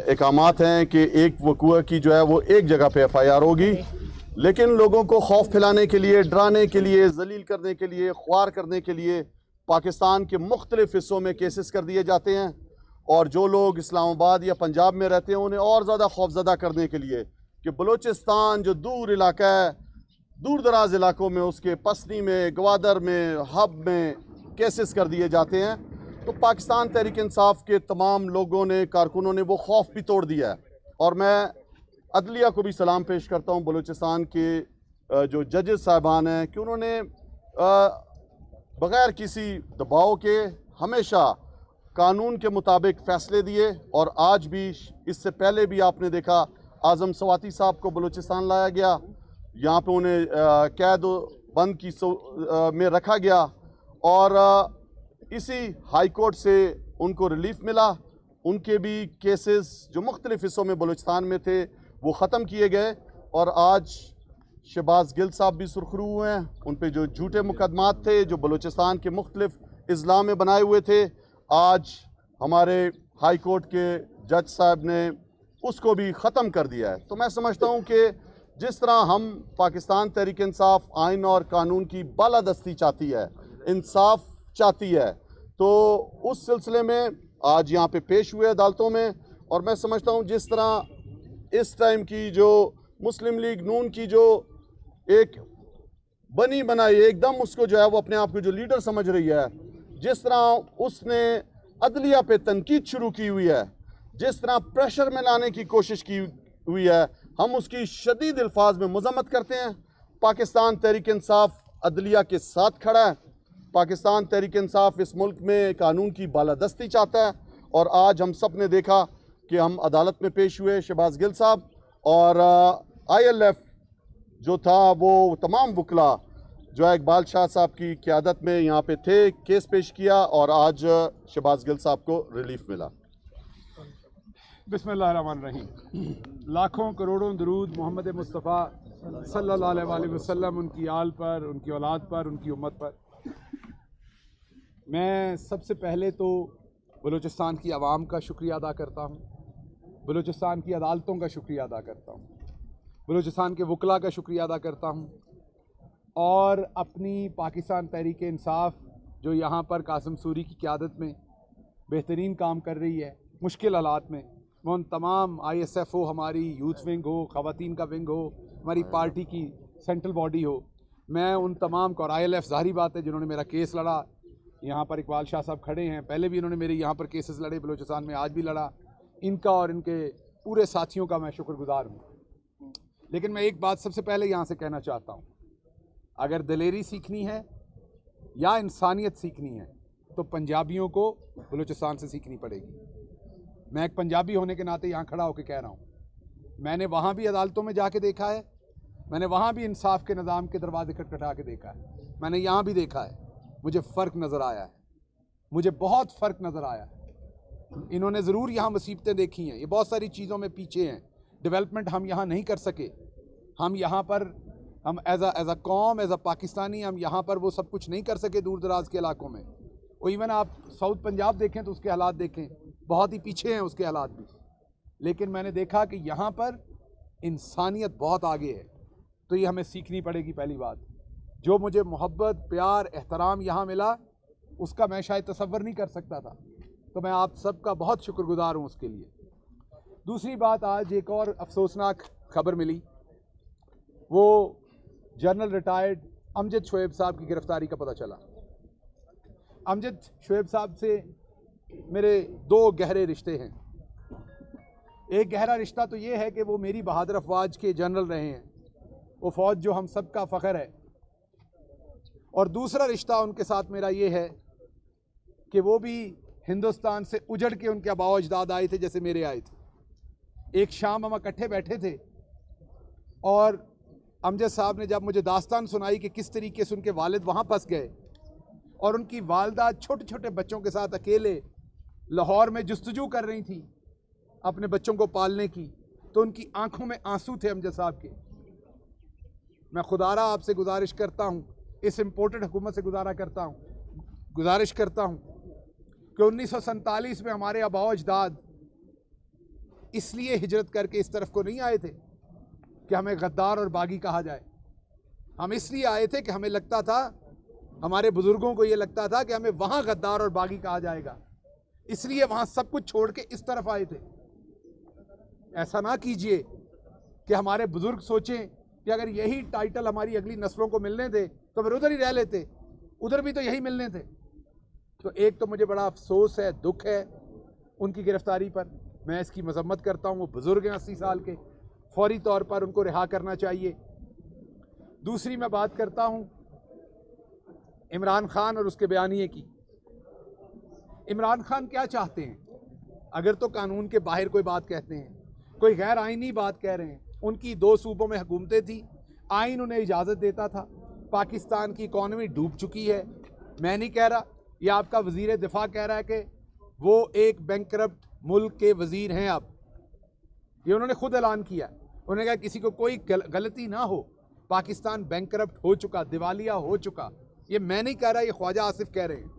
अहकामात हैं कि एक वक़ूआ की जो है वो एक जगह पे FIR होगी, लेकिन लोगों को खौफ फैलाने के लिए, डराने के लिए, जलील करने के लिए, ख्वार करने के लिए पाकिस्तान के मुख्तलिफ हिस्सों में केसेस कर दिए जाते हैं। और जो लोग इस्लामाबाद या पंजाब में रहते हैं उन्हें और ज़्यादा खौफजदा करने के लिए कि बलूचिस्तान जो दूर इलाका है, दूर दराज इलाकों में, उसके पसनी में, गवादर में, हब में केसेस कर दिए जाते हैं। तो पाकिस्तान तहरीक इंसाफ के तमाम लोगों ने, कारकुनों ने वो खौफ भी तोड़ दिया है। और मैं अदलिया को भी सलाम पेश करता हूँ, बलूचिस्तान के जो जजेस साहबान हैं, कि उन्होंने बग़ैर किसी दबाव के हमेशा कानून के मुताबिक फ़ैसले दिए। और आज भी, इससे पहले भी आपने देखा, आज़म सवाती साहब को बलूचिस्तान लाया गया, यहाँ पे उन्हें कैद बंद की में रखा गया और इसी हाई कोर्ट से उनको रिलीफ मिला। उनके भी केसेस जो मुख्तलिफ हिस्सों में बलूचिस्तान में थे वो ख़त्म किए गए। और आज शहबाज गिल साहब भी सुरखरू हुए हैं, उन पे जो झूठे मुकदमात थे जो बलूचिस्तान के मुख्तलिफ अजला में बनाए हुए थे, आज हमारे हाई कोर्ट के जज साहब ने उसको भी ख़त्म कर दिया है। तो मैं समझता हूँ कि जिस तरह हम पाकिस्तान तहरीक इंसाफ आइन और कानून की बालादस्ती चाहती है, इंसाफ चाहती है, तो उस सिलसिले में आज यहाँ पे पेश हुए अदालतों में। और मैं समझता हूँ जिस तरह इस टाइम की जो मुस्लिम लीग नून की जो एक बनी बनाई, एकदम उसको जो है वो अपने आप को जो लीडर समझ रही है, जिस तरह उसने अदलिया पे तनकीद शुरू की हुई है, जिस तरह प्रेशर में लाने की कोशिश की हुई है, हम उसकी शदीद अल्फाज में मजम्मत करते हैं। पाकिस्तान तहरीक इंसाफ अदलिया के साथ खड़ा है। पाकिस्तान तहरीक इंसाफ इस मुल्क में कानून की बालादस्ती चाहता है। और आज हम सब ने देखा कि हम अदालत में पेश हुए, शहबाज गिल साहब और ILF जो था, वो तमाम वकला जो है इकबाल शाह साहब की क़यादत में यहाँ पे थे, केस पेश किया और आज शहबाज गिल साहब को रिलीफ मिला। बिस्मिल्लाहिर्रहमानिर्रहीम। लाखों करोड़ों दरूद मोहम्मद मुस्तफ़ा सल्लल्लाहु अलैहि वसल्लम, उनकी आल पर, उनकी औलाद पर, उनकी उम्मत पर। मैं सबसे पहले तो बलूचिस्तान की आवाम का शुक्रिया अदा करता हूँ, बलूचिस्तान की अदालतों का शुक्रिया अदा करता हूँ, बलूचिस्तान के वकला का शुक्रिया अदा करता हूँ और अपनी पाकिस्तान तहरीक इंसाफ जो यहाँ पर कासिम सूरी की क़यादत में बेहतरीन काम कर रही है मुश्किल हालात में, मैं उन तमाम ISF हो, हमारी यूथ विंग हो, ख़वातीन का विंग हो, हमारी पार्टी की सेंट्रल बॉडी हो, मैं उन तमाम को, और ILF ज़ाहिर बात है जिन्होंने मेरा केस लड़ा, यहाँ पर इकबाल शाह साहब खड़े हैं, पहले भी इन्होंने मेरे यहाँ पर केसेस लड़े बलूचिस्तान में, आज भी लड़ा, इनका और इनके पूरे साथियों का मैं शुक्रगुजार हूँ। लेकिन मैं एक बात सबसे पहले यहाँ से कहना चाहता हूँ, अगर दिलेरी सीखनी है या इंसानियत सीखनी है तो पंजाबियों को बलूचिस्तान से सीखनी पड़ेगी। मैं एक पंजाबी होने के नाते यहाँ खड़ा होकर कह रहा हूँ, मैंने वहाँ भी अदालतों में जाके देखा है, मैंने वहाँ भी इंसाफ के निज़ाम के दरवाजे खटखटा के देखा है, मैंने यहाँ भी देखा है, मुझे फ़र्क नज़र आया है, मुझे बहुत फ़र्क नज़र आया है। इन्होंने ज़रूर यहाँ मुसीबतें देखी हैं, ये बहुत सारी चीज़ों में पीछे हैं, डेवलपमेंट हम यहाँ नहीं कर सके, हम यहाँ पर हम एज अ कौम, एज अ पाकिस्तानी, हम यहाँ पर वो सब कुछ नहीं कर सके दूर दराज के इलाकों में। और इवन आप साउथ पंजाब देखें तो उसके हालात देखें, बहुत ही पीछे हैं उसके हालात भी। लेकिन मैंने देखा कि यहाँ पर इंसानियत बहुत आगे है, तो ये हमें सीखनी पड़ेगी। पहली बात, जो मुझे मोहब्बत, प्यार, एहतराम यहाँ मिला, उसका मैं शायद तसव्वुर नहीं कर सकता था, तो मैं आप सबका बहुत शुक्रगुजार हूँ उसके लिए। दूसरी बात, आज एक और अफसोसनाक खबर मिली, वो जनरल रिटायर्ड अमजद शोएब साहब की गिरफ्तारी का पता चला। अमजद शोएब साहब से मेरे दो गहरे रिश्ते हैं। एक गहरा रिश्ता तो ये है कि वो मेरी बहादुर अफवाज के जनरल रहे हैं, वो फ़ौज जो हम सब का फ़ख्र है। और दूसरा रिश्ता उनके साथ मेरा ये है कि वो भी हिंदुस्तान से उजड़ के उनके आबाओ अजदाद आए थे जैसे मेरे आए थे। एक शाम हम इकट्ठे बैठे थे और अमजद साहब ने जब मुझे दास्तान सुनाई कि किस तरीके से उनके वालिद वहाँ फंस गए और उनकी वालदा छोटे छोटे बच्चों के साथ अकेले लाहौर में जुस्तजू कर रही थी अपने बच्चों को पालने की, तो उनकी आंखों में आंसू थे अमजद साहब के। मैं खुदारा आपसे गुजारिश करता हूँ, इस इम्पोर्टेड हुकूमत से गुजारिश करता हूँ कि 1947 में हमारे आबाओ अजदाद इसलिए हिजरत करके इस तरफ को नहीं आए थे कि हमें गद्दार और बागी कहा जाए। हम इसलिए आए थे कि हमें लगता था, हमारे बुजुर्गों को ये लगता था कि हमें वहाँ गद्दार और बागी कहा जाएगा, इसलिए वहाँ सब कुछ छोड़ के इस तरफ आए थे। ऐसा ना कीजिए कि हमारे बुजुर्ग सोचें कि अगर यही टाइटल हमारी अगली नस्लों को मिलने थे तो फिर उधर ही रह लेते, उधर भी तो यही मिलने थे। तो एक तो मुझे बड़ा अफसोस है, दुख है उनकी गिरफ्तारी पर, मैं इसकी मजम्मत करता हूँ। वो बुजुर्ग हैं 80 साल के, फौरी तौर पर उनको रिहा करना चाहिए। दूसरी मैं बात करता हूँ इमरान खान और उसके बयानिए की। इमरान खान क्या चाहते हैं? अगर तो कानून के बाहर कोई बात कहते हैं, कोई गैर आइनी बात कह रहे हैं। उनकी 2 सूबों में हुकूमतें थी, आइन उन्हें इजाज़त देता था। पाकिस्तान की इकॉनमी डूब चुकी है। मैं नहीं कह रहा, ये आपका वज़ीर दिफा कह रहा है कि वो एक बैंकरप्ट मुल्क के वज़ीर हैं। अब ये उन्होंने खुद ऐलान किया, उन्होंने कहा किसी को कोई गलती ना हो, पाकिस्तान बैंकरप्ट हो चुका, दिवालिया हो चुका। ये मैं नहीं कह रहा, ये ख्वाजा आसिफ कह रहे हैं।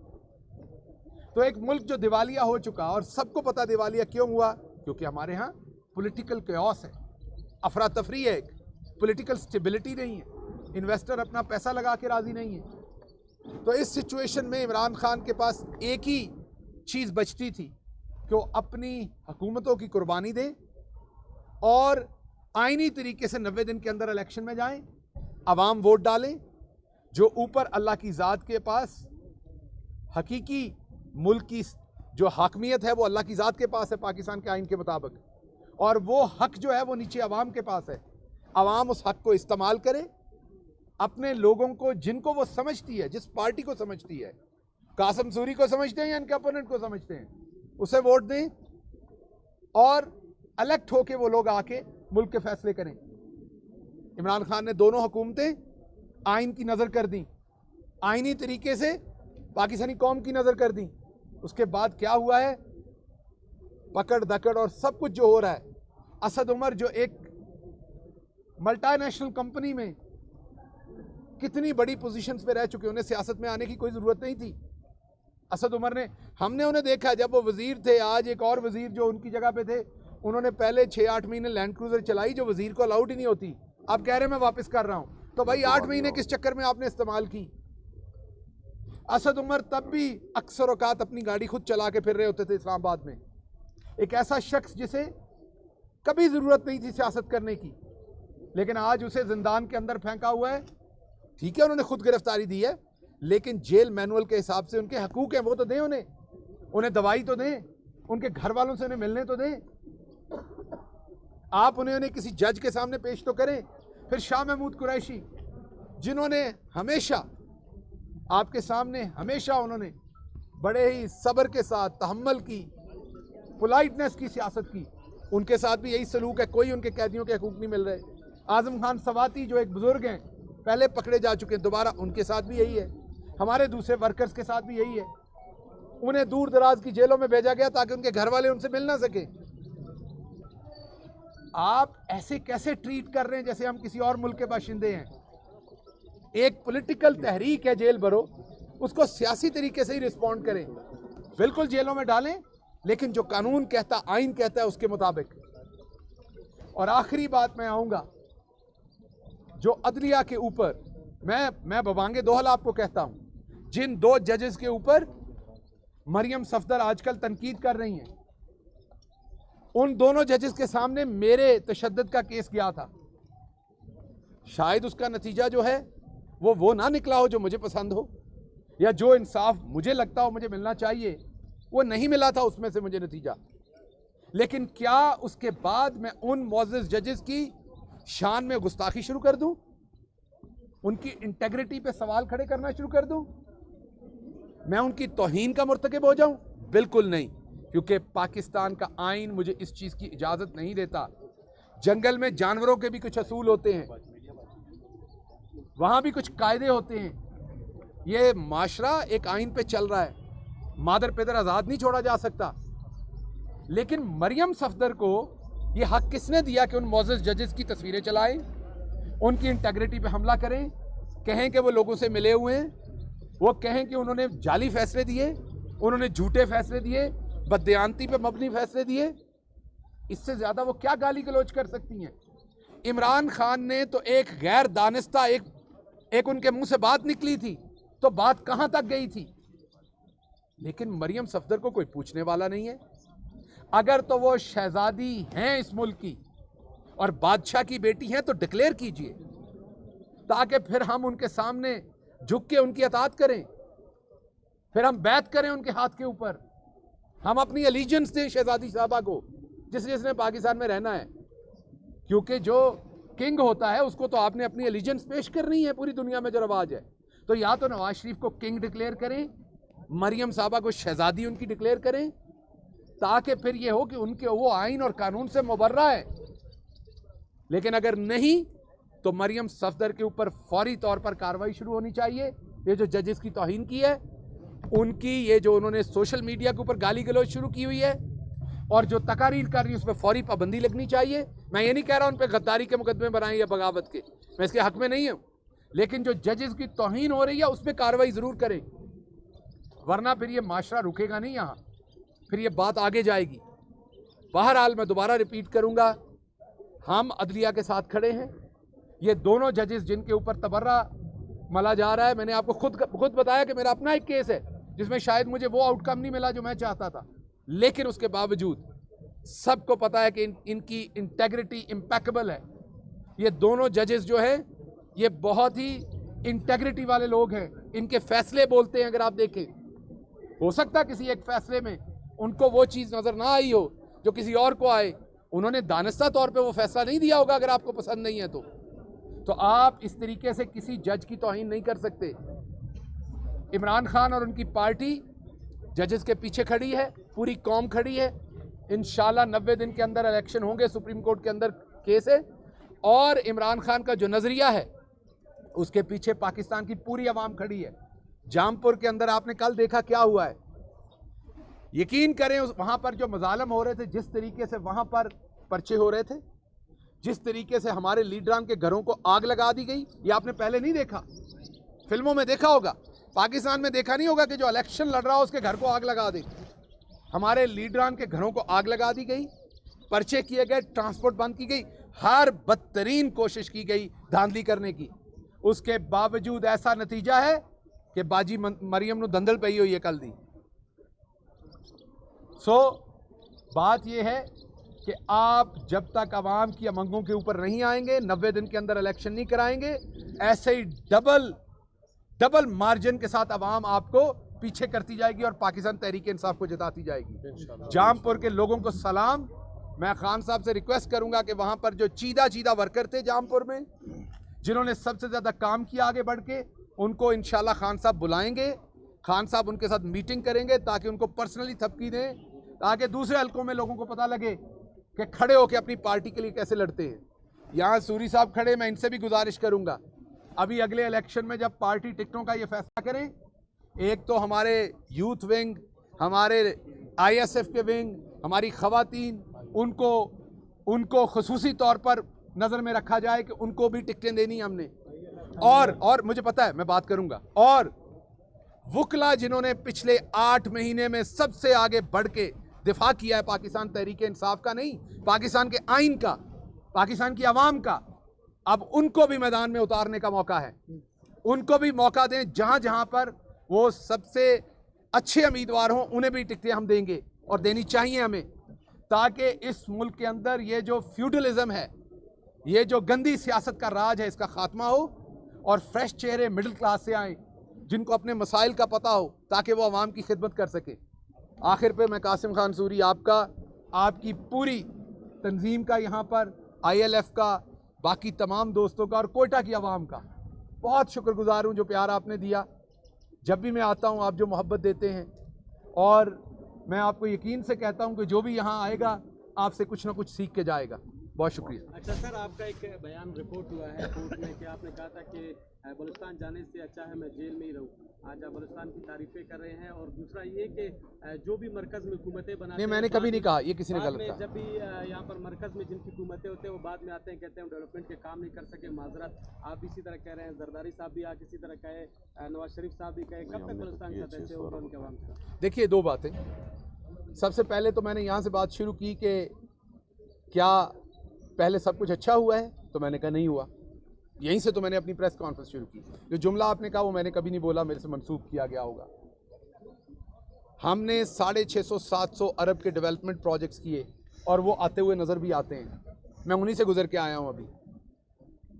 तो एक मुल्क जो दिवालिया हो चुका, और सबको पता दिवालिया क्यों हुआ, क्योंकि हमारे यहाँ पॉलिटिकल कैओस है, अफरा तफरी है, एक पॉलिटिकल स्टेबिलिटी नहीं है, इन्वेस्टर अपना पैसा लगा के राज़ी नहीं है। तो इस सिचुएशन में इमरान खान के पास एक ही चीज़ बचती थी कि वो अपनी हुकूमतों की कुर्बानी दें और आइनी तरीके से 90 दिन के अंदर इलेक्शन में जाएं, अवाम वोट डालें। जो ऊपर अल्लाह की ज़ात के पास हकीकी मुल्क की जो हाकमियत है वो अल्लाह की ज़ात के पास है पाकिस्तान के आइन के मुताबिक, और वो हक जो है वो नीचे अवाम के पास है। अवाम उस हक को इस्तेमाल करे, अपने लोगों को जिनको वो समझती है, जिस पार्टी को समझती है, कासिम सूरी को समझते हैं या इनके अपोनेंट को समझते हैं, उसे वोट दें और इलेक्ट होके वो लोग आके मुल्क के फैसले करें। इमरान खान ने दोनों हुकूमतें आइन की नज़र कर दी, आइनी तरीके से पाकिस्तानी कौम की नज़र कर दी। उसके बाद क्या हुआ है, पकड़ दकड़ और सब कुछ जो हो रहा है। असद उमर जो एक मल्टीनेशनल कंपनी में कितनी बड़ी पोजीशंस पे रह चुके, उन्हें सियासत में आने की कोई ज़रूरत नहीं थी। असद उमर ने, हमने उन्हें देखा जब वो वज़ीर थे, आज एक और वज़ीर जो उनकी जगह पे थे, उन्होंने पहले 6-8 महीने लैंड क्रूज़र चलाई जो वज़ीर को अलाउड ही नहीं होती। आप कह रहे हैं मैं वापस कर रहा हूँ, तो भाई 8 महीने किस चक्कर में आपने इस्तेमाल की? असद उमर तब भी अक्सर औकात अपनी गाड़ी खुद चला के फिर रहे होते थे इस्लामाबाद में। एक ऐसा शख्स जिसे कभी ज़रूरत नहीं थी सियासत करने की, लेकिन आज उसे जिंदान के अंदर फेंका हुआ है। ठीक है, उन्होंने खुद गिरफ्तारी दी है, लेकिन जेल मैनुअल के हिसाब से उनके हकूक हैं, वो तो दें, उन्हें दवाई तो दें, उनके घर वालों से उन्हें मिलने तो दें, आप उन्हें किसी जज के सामने पेश तो करें। फिर शाह महमूद कुरैशी, जिन्होंने हमेशा आपके सामने, हमेशा उन्होंने बड़े ही सब्र के साथ तहम्मुल की, पोलाइटनेस की सियासत की, उनके साथ भी यही सलूक है, कोई उनके कैदियों के हकूक नहीं मिल रहे। आजम खान सवाती जो एक बुजुर्ग हैं, पहले पकड़े जा चुके हैं, दोबारा उनके साथ भी यही है। हमारे दूसरे वर्कर्स के साथ भी यही है, उन्हें दूर दराज की जेलों में भेजा गया ताकि उनके घर वाले उनसे मिल ना सके। आप ऐसे कैसे ट्रीट कर रहे हैं जैसे हम किसी और मुल्क के बाशिंदे हैं? एक पॉलिटिकल तहरीक है जेल भरो, उसको सियासी तरीके से ही रिस्पॉन्ड करें, बिल्कुल जेलों में डालें, लेकिन जो कानून कहता, आइन कहता है उसके मुताबिक। और आखिरी बात मैं आऊँगा जो अदलिया के ऊपर, मैं बबांगे दोहल आपको कहता हूँ, जिन 2 जजेस के ऊपर मरियम सफदर आजकल तनकीद कर रही हैं, उन दोनों जजेस के सामने मेरे तशद्दुद का केस गया था। शायद उसका नतीजा जो है वो ना निकला हो जो मुझे पसंद हो, या जो इंसाफ मुझे लगता हो मुझे मिलना चाहिए वो नहीं मिला था उसमें से मुझे नतीजा। लेकिन क्या उसके बाद मैं उन मोअज़्ज़िज़ जजेस की शान में गुस्ताखी शुरू कर दूं, उनकी इंटेग्रिटी पे सवाल खड़े करना शुरू कर दूं, मैं उनकी तौहीन का मुर्तकिब हो जाऊं? बिल्कुल नहीं, क्योंकि पाकिस्तान का आइन मुझे इस चीज़ की इजाज़त नहीं देता। जंगल में जानवरों के भी कुछ असूल होते हैं, वहाँ भी कुछ कायदे होते हैं। ये माशरा एक आइन पे चल रहा है, मादर पेदर आज़ाद नहीं छोड़ा जा सकता। लेकिन मरियम सफदर को ये हक किसने दिया कि उन मोअज़्ज़िज़ जजेस की तस्वीरें चलाएं, उनकी इंटेग्रिटी पे हमला करें, कहें कि वो लोगों से मिले हुए हैं, वो कहें कि उन्होंने जाली फैसले दिए, उन्होंने झूठे फैसले दिए, बददियानती पे मबनी फैसले दिए? इससे ज्यादा वो क्या गाली गलौज कर सकती हैं? इमरान खान ने तो एक गैर दानिस्ता एक उनके मुंह से बात निकली थी, तो बात कहां तक गई थी? लेकिन मरियम सफदर को कोई पूछने वाला नहीं है। अगर तो वो शहजादी हैं इस मुल्क की और बादशाह की बेटी हैं तो डिक्लेयर कीजिए, ताकि फिर हम उनके सामने झुक के उनकी अताअत करें, फिर हम बैत करें उनके हाथ के ऊपर, हम अपनी अलीजेंस दें शहजादी साहबा को, जिसने पाकिस्तान में रहना है। क्योंकि जो किंग होता है उसको तो आपने अपनी एलिजेंस पेश करनी है पूरी दुनिया में जो रवाज है। तो या तो नवाज शरीफ को किंग डिक्लेयर करें, मरियम साहबा को शहजादी उनकी डिक्लेयर करें, ताकि फिर ये हो कि उनके वो आइन और कानून से मुबर्रा है। लेकिन अगर नहीं तो मरियम सफदर के ऊपर फौरी तौर पर कार्रवाई शुरू होनी चाहिए। ये जो जजेस की तौहीन की है उनकी, ये जो उन्होंने सोशल मीडिया के ऊपर गाली गलौज शुरू की हुई है और जो तकारीर कर रही है उस पर फौरी पाबंदी लगनी चाहिए। मैं ये नहीं कह रहा उन पर गद्दारी के मुकदमे बनाएं या बगावत के, मैं इसके हक में नहीं हूं, लेकिन जो जजेस की तौहीन हो रही है उस पर कार्रवाई जरूर करें, वरना फिर ये माशरा रुकेगा नहीं, यहाँ फिर ये बात आगे जाएगी। बहरहाल मैं दोबारा रिपीट करूंगा, हम अदलिया के साथ खड़े हैं। ये दोनों जजेस जिनके ऊपर तबर्रा मला जा रहा है, मैंने आपको खुद बताया कि मेरा अपना एक केस है जिसमें शायद मुझे वो आउटकम नहीं मिला जो मैं चाहता था, लेकिन उसके बावजूद सबको पता है कि इनकी इंटेग्रिटी इम्पेक्केबल है। ये दोनों जजेस जो हैं ये बहुत ही इंटेग्रिटी वाले लोग हैं, इनके फैसले बोलते हैं। अगर आप देखें, हो सकता किसी एक फैसले में उनको वो चीज़ नज़र ना आई हो जो किसी और को आए, उन्होंने दानिस्ता तौर पे वो फैसला नहीं दिया होगा। अगर आपको पसंद नहीं है तो आप इस तरीके से किसी जज की तौहीन नहीं कर सकते। इमरान खान और उनकी पार्टी जजेस के पीछे खड़ी है, पूरी कौम खड़ी है। इंशाल्लाह 90 दिन के अंदर इलेक्शन होंगे, सुप्रीम कोर्ट के अंदर केस है, और इमरान खान का जो नज़रिया है उसके पीछे पाकिस्तान की पूरी आवाम खड़ी है। जामपुर के अंदर आपने कल देखा क्या हुआ है। यकीन करें वहां पर जो मजालम हो रहे थे, जिस तरीके से वहां पर पर्चे हो रहे थे, जिस तरीके से हमारे लीडरान के घरों को आग लगा दी गई, ये आपने पहले नहीं देखा। फिल्मों में देखा होगा, पाकिस्तान में देखा नहीं होगा कि जो इलेक्शन लड़ रहा हो उसके घर को आग लगा दे। हमारे लीडरान के घरों को आग लगा दी गई, पर्चे किए गए, ट्रांसपोर्ट बंद की गई, हर बदतरीन कोशिश की गई धांधली करने की। उसके बावजूद ऐसा नतीजा है कि बाजी मरियम नु दंदल पई हुई है कल दी। बात यह है कि आप जब तक आवाम की मंगों के ऊपर नहीं आएंगे, 90 दिन के अंदर इलेक्शन नहीं कराएंगे, ऐसे ही डबल मार्जिन के साथ आवाम आपको पीछे करती जाएगी और पाकिस्तान तहरीक इंसाफ को जिताती जाएगी। जामपुर के लोगों को सलाम। मैं खान साहब से रिक्वेस्ट करूंगा कि वहां पर जो चीदा वर्कर थे जामपुर में, जिन्होंने सबसे ज्यादा काम किया आगे बढ़ के, उनको इंशाल्लाह खान साहब बुलाएंगे। खान साहब उनके साथ मीटिंग करेंगे ताकि उनको पर्सनली थपकी दें, ताकि दूसरे हलकों में लोगों को पता लगे कि खड़े होकर अपनी पार्टी के लिए कैसे लड़ते हैं। यहाँ सूरी साहब खड़े, मैं इनसे भी गुजारिश करूंगा, अभी अगले इलेक्शन में जब पार्टी टिकटों का ये फैसला करें, एक तो हमारे यूथ विंग, हमारे ISF के विंग, हमारी खवातीन, उनको खुसूसी तौर पर नज़र में रखा जाए कि उनको भी टिकटें देनी हमने। और मुझे पता है मैं बात करूंगा, और वुकला जिन्होंने पिछले 8 महीने में सबसे आगे बढ़ के दिफा किया है पाकिस्तान तहरीक इंसाफ का, नहीं पाकिस्तान के आइन का, पाकिस्तान की आवाम का, अब उनको भी मैदान में उतारने का मौका है। उनको भी मौका दें, जहां जहां पर वो सबसे अच्छे उम्मीदवार हों उन्हें भी टिकटें हम देंगे और देनी चाहिए हमें, ताकि इस मुल्क के अंदर ये जो फ्यूडलिज्म है, ये जो गंदी सियासत का राज है, इसका खात्मा हो और फ्रेश चेहरे मिडिल क्लास से आए जिनको अपने मसाइल का पता हो, ताकि वो आवाम की खिदमत कर सके। आखिर पे मैं कासिम खान सूरी आपका, आपकी पूरी तंजीम का, यहाँ पर ILF का, बाकी तमाम दोस्तों का और कोयटा की आवाम का बहुत शुक्रगुजार हूँ जो प्यार आपने दिया। जब भी मैं आता हूँ आप जो मोहब्बत देते हैं, और मैं आपको यकीन से कहता हूँ कि जो भी यहाँ आएगा आपसे कुछ ना कुछ सीख के जाएगा। बहुत शुक्रिया। अच्छा सर, आपका एक बयान रिपोर्ट हुआ है कोर्ट में कि आपने कहा था कि बलूचिस्तान जाने से अच्छा है मैं जेल में ही रहूं। आज आप बलूचिस्तान की तारीफें कर रहे हैं, और दूसरा ये कि जो भी मरकज में हुकूमतें बनाते नहीं, मैंने कभी नहीं कहा, ये किसी ने गलत कहा। जब भी यहाँ पर मरकज में जिनकी हुकूमतें होते हैं वो बाद में आते हैं, कहते हैं डेवलपमेंट के काम नहीं कर सके, माजरत। आप इसी तरह कह रहे हैं, जरदारी साहब भी आज इसी तरह कहे, नवाज शरीफ साहब भी कहे, कब तक बलूचिस्तान के साथ ऐसे होगा उनके आवाम का? देखिए, 2 बातें। सबसे पहले तो मैंने यहाँ से बात शुरू की कि क्या पहले सब कुछ अच्छा हुआ है? तो मैंने कहा नहीं हुआ। यहीं से तो मैंने अपनी प्रेस कॉन्फ्रेंस शुरू की। जो जुमला आपने कहा वो मैंने कभी नहीं बोला, मेरे से मंसूब किया गया होगा। हमने 650-700 अरब के डेवलपमेंट प्रोजेक्ट्स किए और वो आते हुए नज़र भी आते हैं। मैं उन्हीं से गुजर के आया हूँ अभी।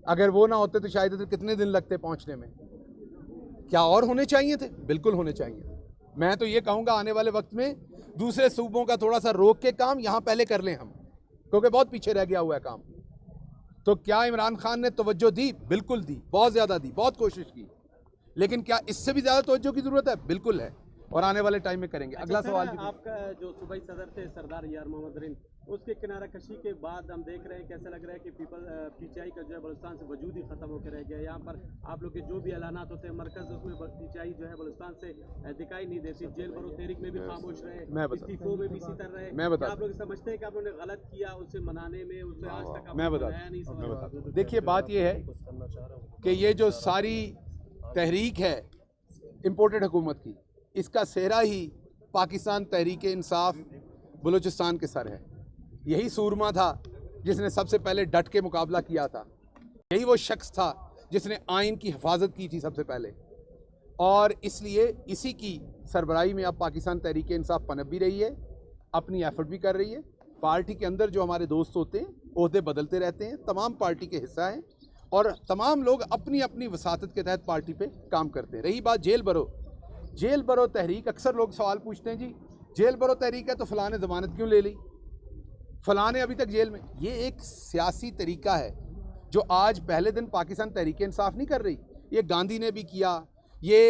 अगर वो ना होते तो शायद इधर कितने दिन लगते पहुँचने में। क्या और होने चाहिए थे? बिल्कुल होने चाहिए। मैं तो ये कहूँगा आने वाले वक्त में दूसरे सूबों का थोड़ा सा रोक के काम यहाँ पहले कर लें हम, क्योंकि बहुत पीछे रह गया हुआ है काम। तो क्या इमरान खान ने तवज्जो दी? बिल्कुल दी, बहुत ज़्यादा दी, बहुत कोशिश की। लेकिन क्या इससे भी ज़्यादा तवज्जो की ज़रूरत है? बिल्कुल है, और आने वाले टाइम में करेंगे। अगला सवाल जी। आपका जो सूबाई सदर थे सरदार यार मोहम्मद रिन, उसके किनारा कशी के बाद हम देख रहे हैं कैसा लग रहा है कि पीटीआई का जो है बलुस्तान से वजूद ही खत्म होकर रह गया। यहाँ पर आप लोग के जो भी ऐलानात होते हैं मरकज उसमें पीटीआई जो है बलुस्तान से दिखाई नहीं देती। जेल भरो तहरीक में भी खामोश रहे, इस्तीफों में भी इसी तरह रहे। मैं बता आप लोग समझते हैं कि आप लोगों ने गलत किया उसे मनाने में? उसे आज तक मैं बता नहीं समझ। देखिए, बात यह है कि ये जो सारी तहरीक है इम्पोर्टेड हुकूमत की, इसका सेहरा ही पाकिस्तान तहरीक इंसाफ बलूचिस्तान के सर है। यही सूरमा था जिसने सबसे पहले डट के मुकाबला किया था। यही वो शख्स था जिसने आइन की हिफाजत की थी सबसे पहले। और इसलिए इसी की सरबराही में अब पाकिस्तान तहरीक इंसाफ पनप भी रही है, अपनी एफर्ट भी कर रही है। पार्टी के अंदर जो हमारे दोस्त होते हैं ओहदे बदलते रहते हैं, तमाम पार्टी के हिस्सा हैं और तमाम लोग अपनी अपनी वसातत के तहत पार्टी पे काम करते हैं। रही बात जेल बरो तहरीक, अक्सर लोग सवाल पूछते हैं जी जेल बरो तहरीक है तो फ़लाँ ने ज़मानत क्यों ले ली, फ़लाँ ने अभी तक जेल में। ये एक सियासी तरीका है जो आज पहले दिन पाकिस्तान तहरीक इंसाफ नहीं कर रही। ये गांधी ने भी किया, ये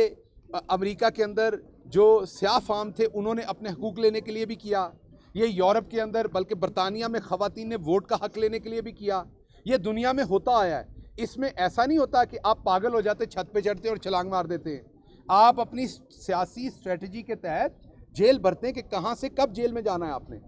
अमेरिका के अंदर जो स्याह फाम थे उन्होंने अपने हकूक़ लेने के लिए भी किया, ये यूरोप के अंदर बल्कि बरतानिया में ख़वातीन ने वोट का हक़ लेने के लिए भी किया। ये दुनिया में होता आया है। इसमें ऐसा नहीं होता कि आप पागल हो जाते, छत पे चढ़ते और छलांग मार देते हैं। आप अपनी सियासी स्ट्रेटजी के तहत जेल भरते हैं कि कहाँ से कब जेल में जाना है आपने।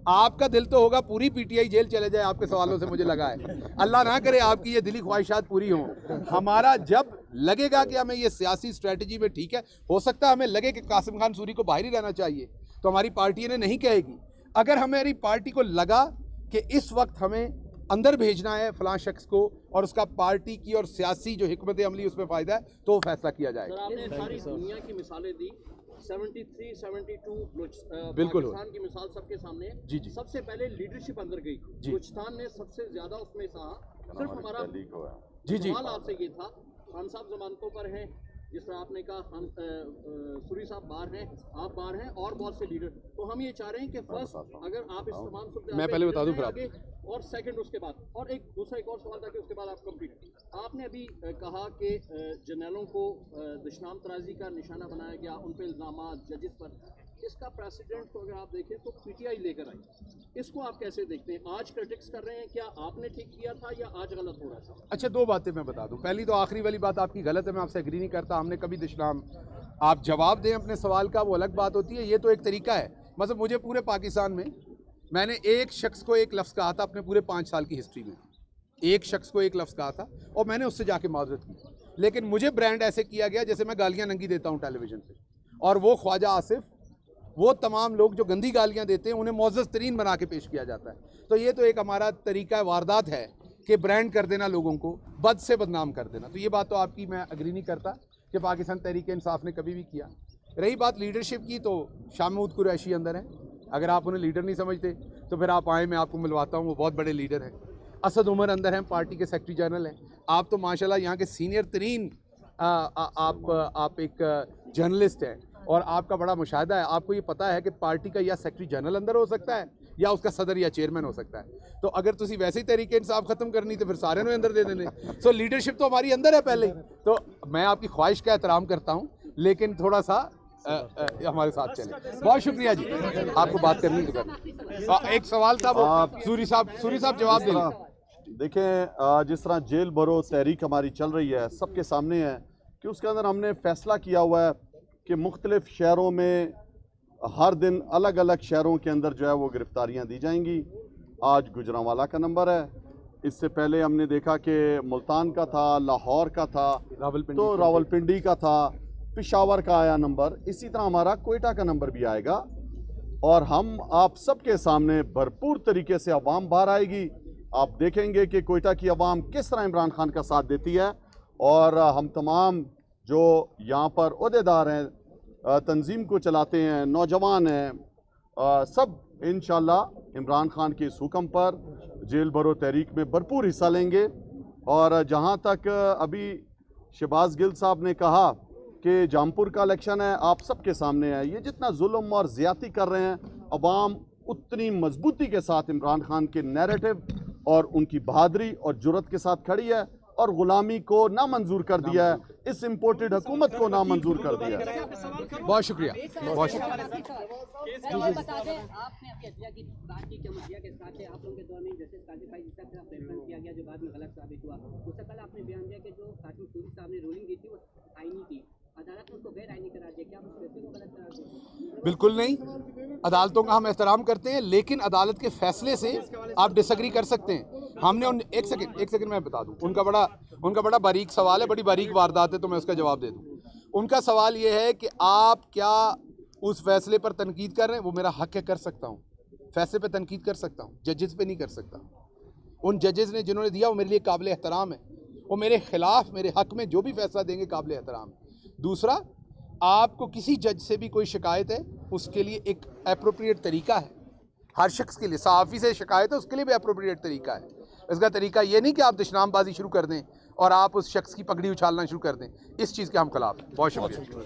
आपका दिल तो होगा पूरी पीटीआई जेल चले जाए आपके सवालों से, मुझे लगा है। अल्लाह ना करे आपकी ये दिली ख्वाहिशात पूरी हों। हमारा जब लगेगा कि हमें ये सियासी स्ट्रेटजी में ठीक है, हो सकता है हमें लगे कि कासिम खान सूरी को बाहर ही रहना चाहिए, तो हमारी पार्टी ने नहीं कहेगी। अगर हमारी पार्टी को लगा कि इस वक्त हमें अंदर भेजना है फलां शख्स को और उसका पार्टी की और सियासी जो हिकमत अमली उसमें फ़ायदा है, तो वो फैसला किया जाएगा। सर, आपने सारी दुनिया की मिसालें दी, 73, 72 बिल्कुल पाकिस्तान की मिसाल सबके सामने है। जी जी। सबसे पहले लीडरशिप अंदर गई, बलूचिस्तान ने सबसे ज्यादा उसमें सहा। सिर्फ हमारा जी जी सवाल आपसे ये था, खान साहब जमानतों पर हैं, जिस तरह आपने कहा हम सूरी साहब बाहर हैं, आप बाहर हैं और बहुत से लीडर। तो हम ये चाह रहे हैं कि फर्स्ट अगर आप इस तमाम सूरत मैं पहले बता दूं फिर आगे, और सेकंड उसके बाद, और एक और सवाल था कि उसके बाद आप कंप्लीट। आपने अभी कहा कि जर्नलों को दुश्मन तराजी का निशाना बनाया गया, उन पर इल्ज़ामात जजिस पर। इसका प्रेसिडेंट को अगर आप देखें तो पीटीआई लेकर आई, इसको आप कैसे देखते हैं? आज क्रिटिक्स कर रहे हैं, क्या आपने ठीक किया था या आज गलत हो रहा था? अच्छा, दो बातें मैं बता दूं। पहली तो आखिरी वाली बात आपकी गलत है, मैं आपसे एग्री नहीं करता। हमने कभी दुश्मन, आप जवाब दें अपने सवाल का, वो अलग बात होती है। ये तो एक तरीका है। मतलब मुझे पूरे पाकिस्तान में मैंने एक शख्स को एक लफ्ज़ कहा था अपने पूरे 5 साल की हिस्ट्री में, एक शख्स को एक लफ्ज़ कहा था और मैंने उससे जाके माजरत की। लेकिन मुझे ब्रांड ऐसे किया गया जैसे मैं गालियाँ नंगी देता हूँ टेलीविज़न पे, और वो ख्वाजा आसिफ, वो तमाम लोग जो गंदी गालियाँ देते हैं उन्हें मुअज़्ज़ज़ तरीन बना के पेश किया जाता है। तो ये तो एक हमारा तरीका वारदात है कि ब्रांड कर देना, लोगों को बद से बदनाम कर देना। तो ये बात तो आपकी मैं एग्री नहीं करता कि पाकिस्तान तहरीक इंसाफ ने कभी भी किया। रही बात लीडरशिप की, तो शाह महमूद कुरैशी अंदर हैं। अगर आप उन्हें लीडर नहीं समझते तो फिर आप आए, मैं आपको मिलवाता हूँ, वो बहुत बड़े लीडर हैं। असद उमर अंदर हैं, पार्टी के सेक्रेटरी जनरल हैं। आप तो माशाल्लाह यहाँ के सीनियर तरीन आप एक जर्नलिस्ट हैं और आपका बड़ा मुशाहिदा है। आपको ये पता है कि पार्टी का या सेक्रेटरी जनरल अंदर हो सकता है या उसका सदर या चेयरमैन हो सकता है। तो अगर तुसी वैसे ही तरीके इंसाफ खत्म करनी तो फिर सारे ने अंदर दे देने। सो लीडरशिप तो हमारी अंदर है पहले ही। तो मैं आपकी ख्वाहिश का एहतराम करता हूँ, लेकिन थोड़ा सा हमारे साथ चले। बहुत शुक्रिया जी, आपको बात करनी तो करनी। एक सवाल था वो सूरी साहब जवाब दें। देखें, जिस तरह जेल भरो तहरीक हमारी चल रही है, सबके सामने है कि उसके अंदर हमने फैसला किया हुआ है कि मुख्तलिफ शहरों में हर दिन अलग अलग शहरों के अंदर जो है वो गिरफ्तारियां दी जाएंगी। आज गुजरांवाला का नंबर है, इससे पहले हमने देखा कि मुल्तान का था, लाहौर का था, तो रावलपिंडी का था, पिशावर का आया नंबर। इसी तरह हमारा कोयटा का नंबर भी आएगा। और हम आप सबके सामने भरपूर तरीके से अवाम बाहर आएगी। आप देखेंगे कि कोयटा की अवाम किस तरह इमरान खान का साथ देती है, और हम तमाम जो यहाँ पर ओहदेदार हैं, तंजीम को चलाते हैं, नौजवान हैं, सब इंशाल्लाह इमरान खान के इस हुक्म पर जेल भरो तहरीक में भरपूर हिस्सा लेंगे। और जहाँ तक अभी शहबाज गिल साहब ने कहा कि जामपुर का इलेक्शन है, आप सबके सामने है, ये जितना जुल्म और ज़्यादती कर रहे हैं, अवाम उतनी मजबूती के साथ इमरान खान के नैरेटिव और उनकी बहादुरी और जुर्रत के साथ खड़ी है, और गुलामी को नामंजूर कर दिया है, इस इम्पोर्टेड हुकूमत को नामंजूर कर दिया है। बहुत शुक्रिया, बहुत शुक्रिया। बता दें, आपने अभी अदलिया की बात की, क्या मुद्दा के साथ है आप लोगों के दौर में जैसे काजी भाई जिसका खिलाफ रेफरेंस किया गया जो बाद में गलत साबित हुआ, उससे कल आपने बयान दिया कि जो कासिम सूरी साहब ने रूलिंग दी थी वो आईनी थी, अदालत ने उसको गैर आईनी करार दिया, क्या आप उस फैसले को गलत करार देते? बिल्कुल नहीं, अदालतों का हम एहतराम करते हैं, लेकिन अदालत के फैसले से आप डिसएग्री कर सकते हैं। हमने एक सेकंड मैं बता दूं, उनका बड़ा बारीक सवाल है, बड़ी बारीक वारदात है, तो मैं उसका जवाब दे दूं। उनका सवाल ये है कि आप क्या उस फैसले पर तनकीद कर रहे हैं? वो मेरा हक है, कर सकता हूँ, फैसले पर तनकीद कर सकता हूँ, जजेस पे नहीं कर सकता। उन जजेस ने जिन्होंने दिया वो मेरे लिए काबिल एहतराम है, वो मेरे खिलाफ मेरे हक में जो भी फैसला देंगे काबिल एहतराम है। दूसरा, आपको किसी जज से भी कोई शिकायत है, उसके लिए एक एप्रोप्रिएट तरीका है। हर शख्स के लिए, सहाफ़ी से शिकायत है उसके लिए भी एप्रोप्रिएट तरीका है। इसका तरीका ये नहीं कि आप दुश्मनाबाजी शुरू कर दें और आप उस शख्स की पगड़ी उछालना शुरू कर दें। इस चीज़ के हम खिलाफ हैं। बहुत शुक्रिया।